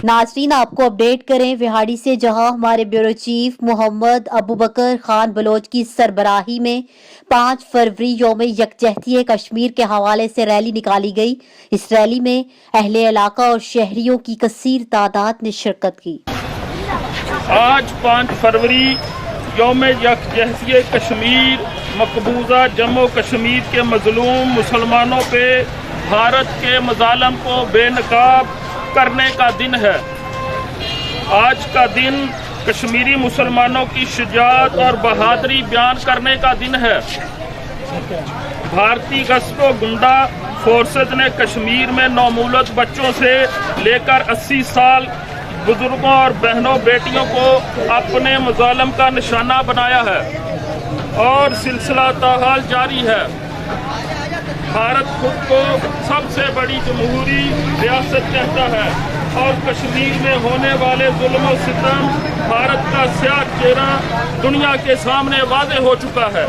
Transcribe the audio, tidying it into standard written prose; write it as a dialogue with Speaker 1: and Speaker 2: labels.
Speaker 1: ناظرین آپ کو اپڈیٹ کریں وہاڑی سے، جہاں ہمارے بیورو چیف محمد ابوبکر خان بلوچ کی سربراہی میں 5 فروری یوم یکجہتی کشمیر کے حوالے سے ریلی نکالی گئی۔ اس ریلی میں اہل علاقہ اور شہریوں کی کثیر تعداد نے شرکت کی۔
Speaker 2: آج 5 فروری یوم یکجہتی کشمیر مقبوضہ جموں کشمیر کے مظلوم مسلمانوں پہ بھارت کے مظالم کو بے نقاب کرنے کا دن ہے۔ آج کا دن کشمیری مسلمانوں کی شجاعت اور بہادری بیان کرنے کا دن ہے۔ بھارتی غصب و گنڈا فورسز نے کشمیر میں نومولود بچوں سے لے کر 80 سال بزرگوں اور بہنوں بیٹیوں کو اپنے مظالم کا نشانہ بنایا ہے اور سلسلہ تاحال جاری ہے۔ بھارت خود کو سب سے بڑی جمہوری ریاست کہتا ہے اور کشمیر میں ہونے والے ظلم و ستم بھارت کا سیاہ چہرہ دنیا کے سامنے واضح ہو چکا ہے۔